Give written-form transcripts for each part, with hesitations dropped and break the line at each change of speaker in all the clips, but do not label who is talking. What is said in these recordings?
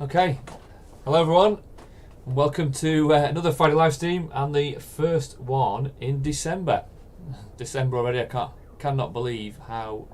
Okay, hello everyone, and welcome to another Friday live stream, and the first one in December. December already. I cannot believe how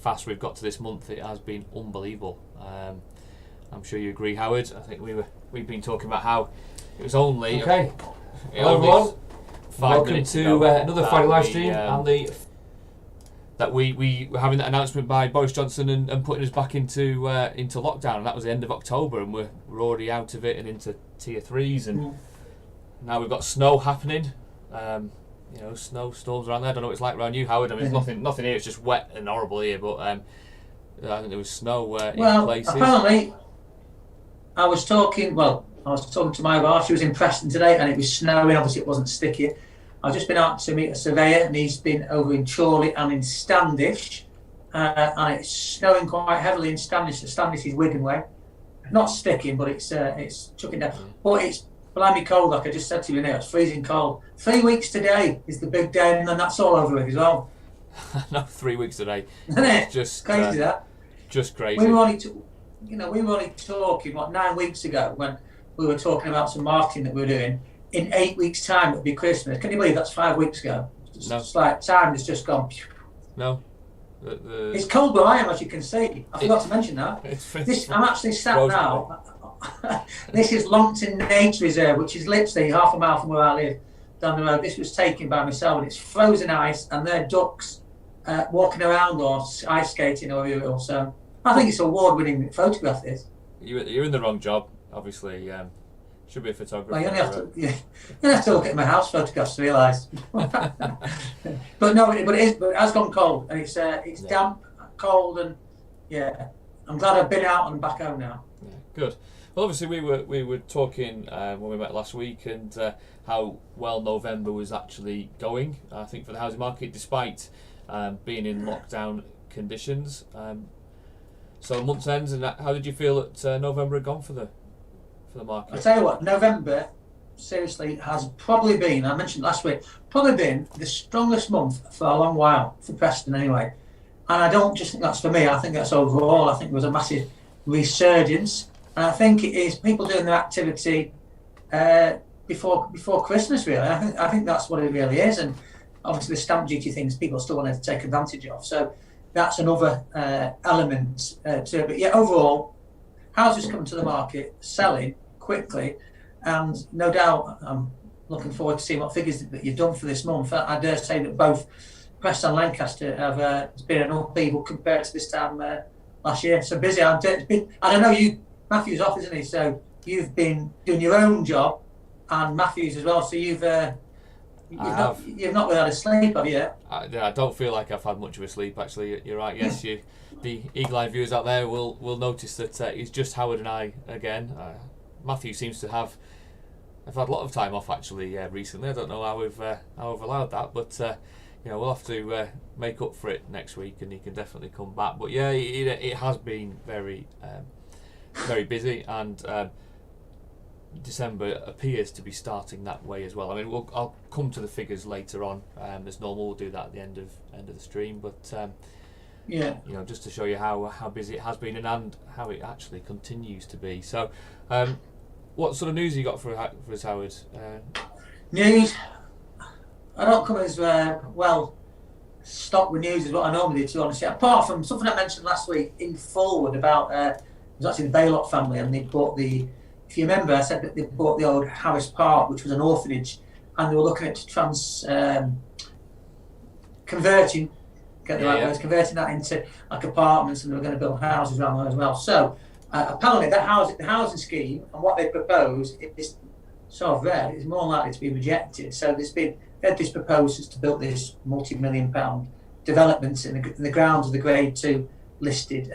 fast we've got to this month. It has been unbelievable. I'm sure you agree, Howard. I think we've been talking about how it was only
okay. Hello everyone,
welcome to another Friday live stream, and that we were having that announcement by Boris Johnson and putting us back into lockdown, and that was the end of October, and we're already out of it and into tier 3s, and now we've got snow happening. Snowstorms around there. I don't know what it's like around you, Howard. I mean, it's nothing here. It's just wet and horrible here, but I think there was snow in places.
Apparently, I was talking to my wife. She was in Preston today, and it was snowing. Obviously, it wasn't sticky. I've just been out to meet a surveyor, and he's been over in Chorley and in Standish, and it's snowing quite heavily in Standish. Standish is Wigan way. Not sticking, but it's chucking down. But it's blimey cold, like I just said to you now. It's freezing cold. 3 weeks today is the big day, and then that's all over with as well.
No, 3 weeks today.
Isn't it?
Just
crazy that.
Just crazy.
We were only talking 9 weeks ago when we were talking about some marketing that we were doing. In 8 weeks' time, it'll be Christmas. Can you believe that's 5 weeks ago? It's like time has just gone.
No.
It's cold where I am, as you can see. I forgot to mention that. I'm actually sat now. This is Longton Nature Reserve, which is literally half a mile from where I live, down the road. This was taken by myself, and it's frozen ice, and there are ducks walking around or ice skating or whatever. So I think it's an award-winning photograph. This.
You're in the wrong job, obviously. Should be a photographer.
Well, you only have to look at my house photographs to realise. But it has gone cold, and it's damp, cold, and I'm glad I've been out and back home now.
Yeah, good. Well, obviously we were talking when we met last week, and how well November was actually going. I think for the housing market, despite being in lockdown conditions. So month's ends, and how did you feel that November had gone for the market?
I'll tell you what, November seriously has probably been, I mentioned last week, the strongest month for a long while, for Preston anyway. And I don't just think that's for me, I think that's overall. I think there was a massive resurgence, and I think it is people doing their activity before Christmas, really. I think that's what it really is, and obviously the stamp duty things people still wanted to take advantage of, so that's another element to it. But yeah, overall, houses coming to the market, selling quickly, and no doubt I'm looking forward to seeing what figures that you've done for this month. I dare say that both Preston and Lancaster have it's been an upheaval compared to this time last year. So busy. I don't know, Matthew's off, isn't he? So you've been doing your own job, and Matthew's as well. So you've not really had a sleep, have you?
I don't feel like I've had much of a sleep, actually. You're right. Yes, the Eagle Eye viewers out there will notice that it's just Howard and I again. Matthew seems to have. I've had a lot of time off actually recently. I don't know how we've allowed that, but we'll have to make up for it next week, and he can definitely come back. But yeah, it has been very very busy, and December appears to be starting that way as well. I mean, I'll come to the figures later on as normal. We'll do that at the end of the stream, but just to show you how busy it has been and how it actually continues to be. So, what sort of news have you got for us, Howard?
News. I don't come as well stocked with news as what I normally do, to be honest. Apart from something I mentioned last week in Forward about it was actually the Baylott family, and they bought the. If you remember, I said that they bought the old Harris Park, which was an orphanage, and they were looking at converting that into like apartments, and they were going to build houses around there as well. So apparently the housing scheme and what they propose is sort of red. It's more likely to be rejected. So they had this proposal to build this multi-million-pound development in the grounds of the Grade 2 listed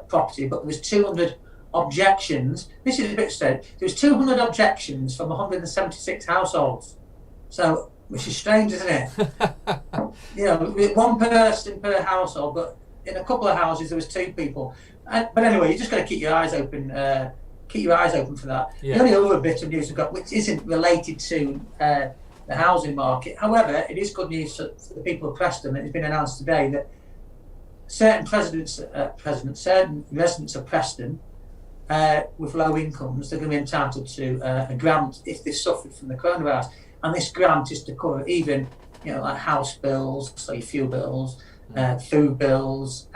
property, but there was 200 objections. This is a bit strange. There was 200 objections from 176 households. So, which is strange, isn't it? One person per household, but in a couple of houses there was 2 people. But anyway, you just got to keep your eyes open. Keep your eyes open for that. Yeah. The only other bit of news we've got, which isn't related to the housing market, however, it is good news for the people of Preston. It's been announced today that certain residents of Preston with low incomes, they're going to be entitled to a grant if they suffered from the coronavirus. And this grant is to cover even, like house bills, so your fuel bills, food bills,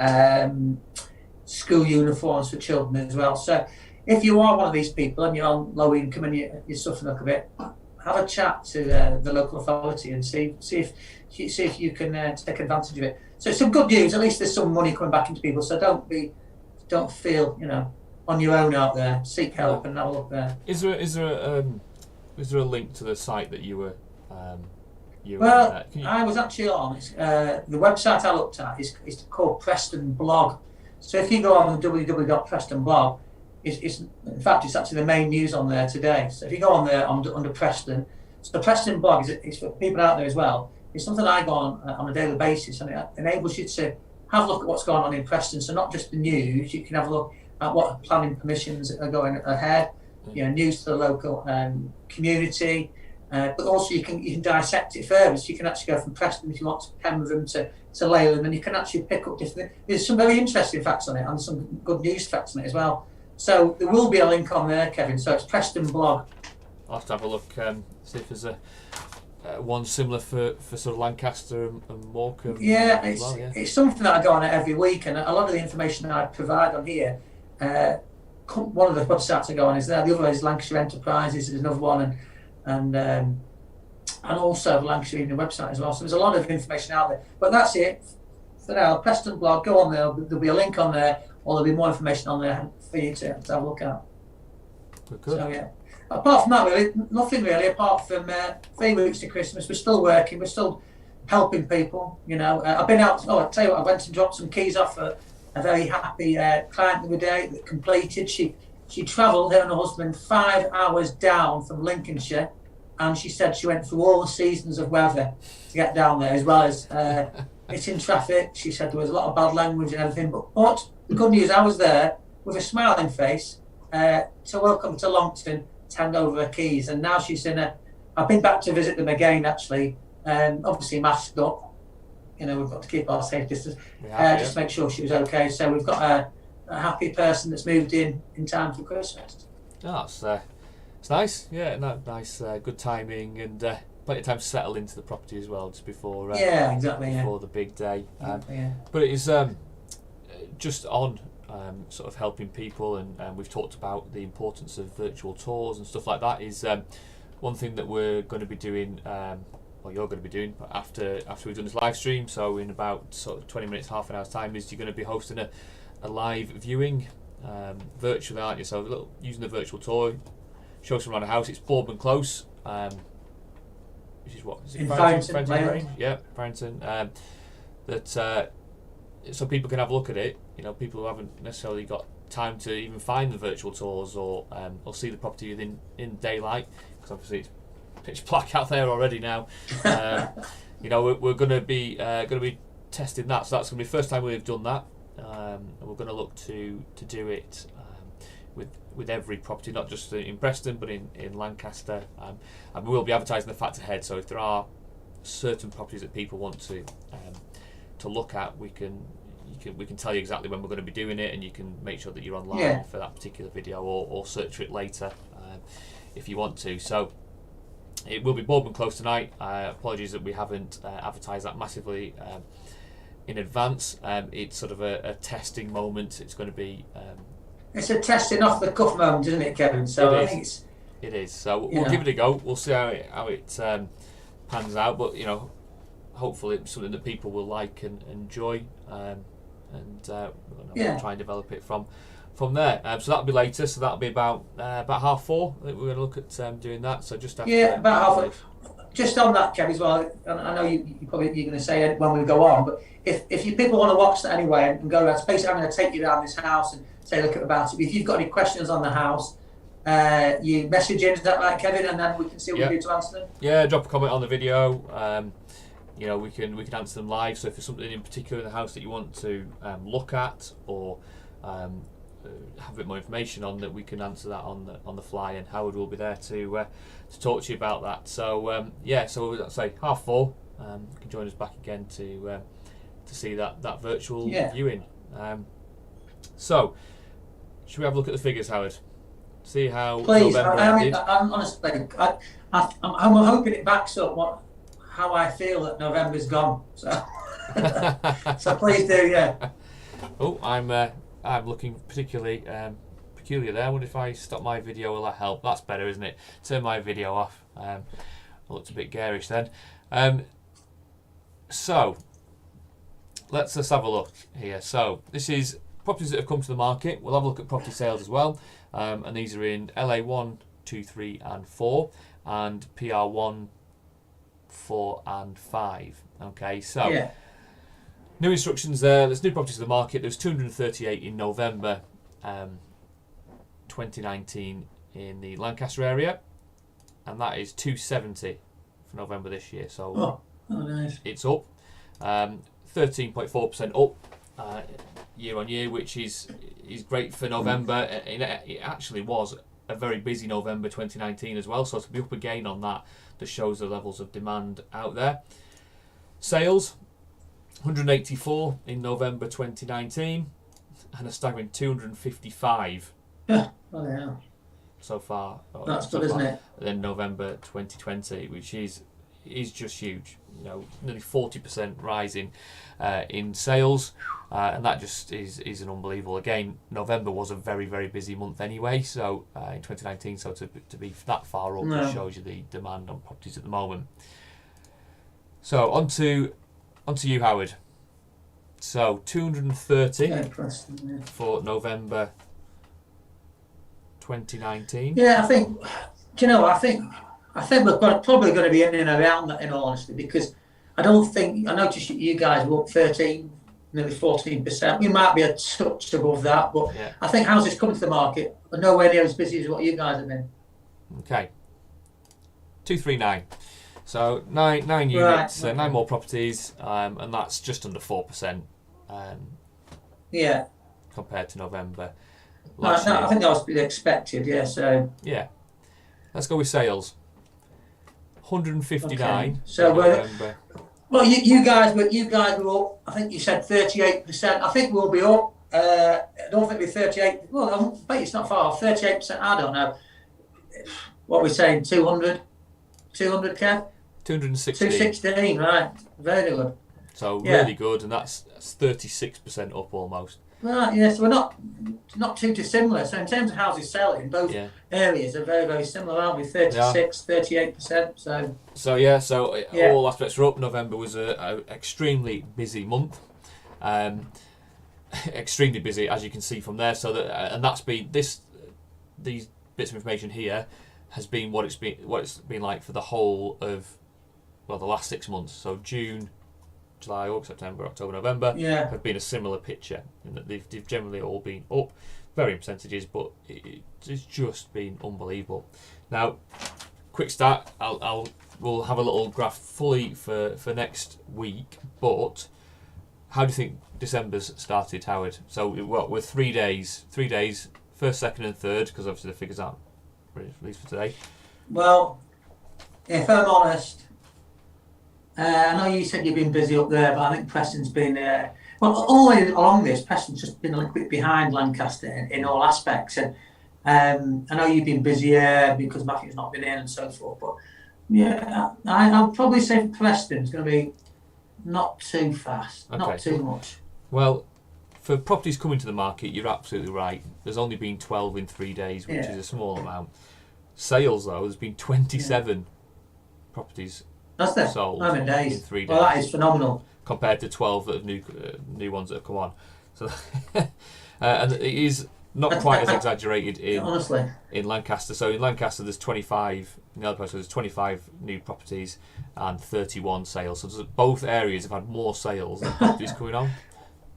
school uniforms for children as well. So if you are one of these people and you're on low income and you're suffering a little bit, have a chat to the local authority and see if you can take advantage of it. So it's some good news. At least there's some money coming back into people. So don't feel on your own out there. Seek help and have a look there.
Is there a link to the site that you were?
I was actually on the website I looked at is called Preston Blog. So if you go on www.prestonblog, in fact it's actually the main news on there today. So if you go on there under Preston, so the Preston Blog is for people out there as well. It's something I go on a daily basis, and it enables you to have a look at what's going on in Preston. So not just the news, you can have a look at what planning permissions are going ahead, news to the local community, but also you can dissect it further. So you can actually go from Preston if you want to Pembrokeshire to Leyland, and you can actually pick up different. There's some very interesting facts on it and some good news facts on it as well. So there will be a link on there, Kevin. So it's Preston Blog.
I'll have to have a look, see if there's one similar for sort of Lancaster and Morecambe.
Yeah, it's something that I go on every week, and a lot of the information that I provide on here, one of the websites I go on is there. The other is Lancashire Enterprises, is another one, and also the Lancashire Evening website as well. So there's a lot of information out there. But that's it for now. Preston Blog, go on there. There'll be a link on there, or there'll be more information on there for you to have a look at.
Good.
So yeah. Apart from that, really, nothing really. Apart from 3 weeks to Christmas, we're still working. We're still helping people. I've been out. I'll tell you what. I went and dropped some keys off a very happy client the other day that completed. She travelled, her and her husband, 5 hours down from Lincolnshire, and she said she went through all the seasons of weather to get down there, as well as hitting traffic. She said there was a lot of bad language and everything, but the good news, I was there with a smiling face to welcome to Longton, to hand over her keys, and now she's I've been back to visit them again actually, obviously masked up. We've got to keep our safe distance, just to make sure she was okay. So we've got a happy person that's moved in time for Christmas.
Oh, it's nice, nice, good timing, and plenty of time to settle into the property as well, just before before the big day. But it is just on sort of helping people, and we've talked about the importance of virtual tours and stuff like that. Is one thing that we're going to be doing, you're going to be doing after we've done this live stream. So in about sort of 20 minutes, half an hour's time, is you're going to be hosting a live viewing virtually, aren't you? So using the virtual tour, show some around the house. It's Boardman Close, which is what? Is it
Farrington
Range? Yeah, Farrington. So people can have a look at it. People who haven't necessarily got time to even find the virtual tours or see the property in daylight, because obviously it's pitch black out there already now. We're going to be testing that. So that's going to be the first time we've done that. And we're going to look to do it with every property, not just in Preston but in Lancaster, and we will be advertising the fact ahead. So if there are certain properties that people want to look at, we can tell you exactly when we're going to be doing it, and you can make sure that you're online for that particular video, or search for it later if you want to. So it will be Boardman Close tonight. Apologies that we haven't advertised that massively in advance. It's sort of a testing moment. It's going to be
it's a testing off the cuff moment, isn't it, Kevin? So I think
it is. So we'll give it a go. We'll see how it pans out, but hopefully it's something that people will like and enjoy, and we'll try and develop it from there. So that'll be later. So that'll be about 4:30. I think we're going to look at doing that. So just after,
about 4:30. Just on that, Kev, as well. I know you're going to say it when we go on, but if you people want to watch that anyway and go around, basically I'm going to take you around this house and say look about it. If you've got any questions on the house, you message in, is that right, Kevin? And then we can see what we do to answer them.
Yeah, drop a comment on the video. We can answer them live. So if there's something in particular in the house that you want to look at, or have a bit more information on, that we can answer that on the fly, and Howard will be there to talk to you about that. So so let's say 4:30. You can join us back again to see that virtual viewing. So Should we have a look at the figures, Howard? See how
Please,
November ended?
I'm honestly, I'm hoping it backs up how I feel that November's gone. So, so please do, yeah.
Oh, I'm looking particularly peculiar there. I wonder if I stop my video, will that help? That's better, isn't it? Turn my video off. I looked a bit garish then. So, let's just have a look here. So, this is properties that have come to the market. We'll have a look at property sales as well. And these are in LA 1, 2, 3 and 4 and PR 1, 4 and 5. Okay, so
Yeah.
new instructions there. There's new properties to the market. There's 238 in November 2019 in the Lancaster area, and that is 270 for November this year. So
nice.
it's up 13.4% up year on year, which is great for November. It actually was a very busy November 2019 as well, so to be up again on that shows the levels of demand out there. Sales 184 in November 2019 and a staggering 255 so far.
That's good, isn't it?
Then November 2020, which is just huge. You know, nearly 40% rise in sales, and that just is an unbelievable. Again, November was a very, very busy month anyway. So in 2019, so to be that far up just shows you the demand on properties at the moment. So on to you, Howard. So 230 for November 2019.
Yeah, I think. Do you know? I think we're probably going to be in and around that, in all honesty, because I noticed you guys were up 13, nearly 14%. We might be a touch above that, but
yeah.
I think houses coming to the market are nowhere near as busy as what you guys have been.
Okay. 239. So nine units,
Right.
9 more properties, and that's just under 4%.
Yeah.
Compared to November
No,
last year.
I think that was expected. Yeah. So.
Yeah. Let's go with sales. 159.
Okay. So
November.
Well, you guys were up. I think you said 38%. I think we'll be up. I don't think we're 38. Well, I bet it's not far off. 38%. I don't know. What are we saying? 200, Kev?
216.
216. Right. Very good.
So really good, and that's 36% up almost.
Right. Yes. Yeah, so we're not too dissimilar. So in terms of houses selling, both areas are very, very similar, aren't we? 36, 38%. So
all aspects are up. November was a extremely busy month. Extremely busy, as you can see from there. So that and that's been these bits of information here has been what it's been like for the whole of the last 6 months. So June, July, August, September, October, November have been a similar picture in that they've generally all been up, varying percentages, but it's just been unbelievable. Now, quick stat, we'll have a little graph fully for next week, but how do you think December's started, Howard? So we're 3 days, first, second and third, because obviously the figures aren't released for today.
Well, if I'm honest, I know you said you've been busy up there, but I think Preston's been all along this. Preston's just been a little bit behind Lancaster in all aspects, and I know you've been busier because Matthew's not been in and so forth. But yeah, I'll probably say Preston's going to be not too fast, not too much.
Well, for properties coming to the market, you're absolutely right. There's only been 12 in 3 days, which is a small amount. Sales, though, there's been 27 properties.
That's the
sold
11 days.
In 3 days.
Well, that is phenomenal.
Compared to 12 that have new ones that have come on. So, and it is not quite as exaggerated in Lancaster. So in Lancaster, there's 25. In the other place, there's 25 new properties and 31 sales. So both areas have had more sales than properties coming on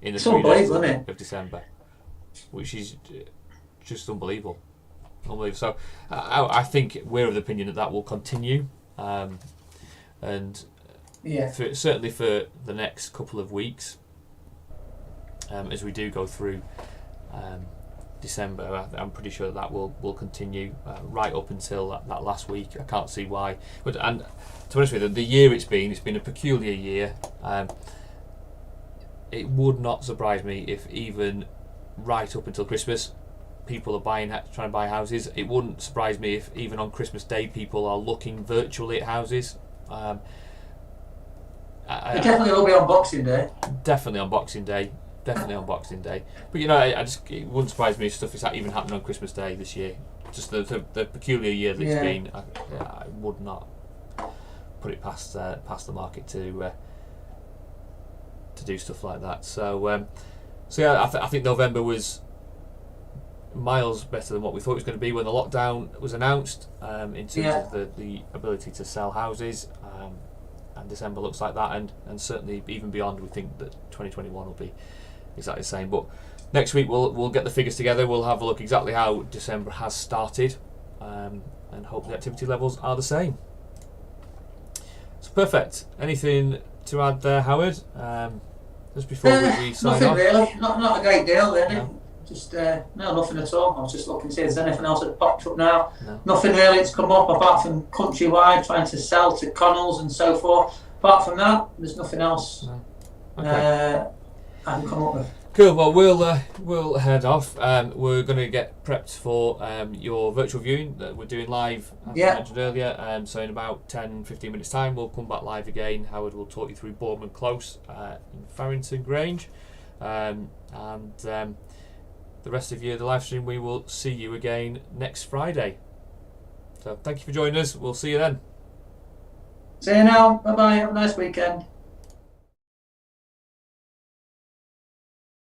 in the 3 days of December, which is just unbelievable. So I think we're of the opinion that will continue. And certainly for the next couple of weeks, as we do go through December, I'm pretty sure that will continue right up until that last week. I can't see why. And to be honest with you, the year it's been a peculiar year. It would not surprise me if even right up until Christmas, people are trying to buy houses. It wouldn't surprise me if even on Christmas Day people are looking virtually at houses.
It definitely will be on Boxing Day.
Definitely on Boxing Day. But it wouldn't surprise me if stuff is even happening on Christmas Day this year. Just the peculiar year that it's been. I would not put it past the market to do stuff like that. So I think November was miles better than what we thought it was going to be when the lockdown was announced, in terms of the ability to sell houses, and December looks like that, and certainly even beyond, we think that 2021 will be exactly the same. But next week we'll get the figures together, we'll have a look exactly how December has started, and hope the activity levels are the same. So perfect. Anything to add there, Howard? Just before we sign
nothing
off?
Really, not a great deal really.
No.
Just nothing at all. I was just looking to see if there's anything else that popped up now.
No.
Nothing really that's come up apart from Countrywide trying to sell to Connells and so forth. Apart from that, there's nothing else.
No. Okay.
I can come up with.
Cool. Well, we'll head off. We're going to get prepped for your virtual viewing that we're doing live, as I mentioned earlier. So in about 10-15 minutes time, we'll come back live again. Howard will talk you through Boardman Close in Farrington Grange, and the rest of you, the live stream, we will see you again next Friday. So thank you for joining us. We'll see you then.
See you now. Bye bye. Have a nice weekend.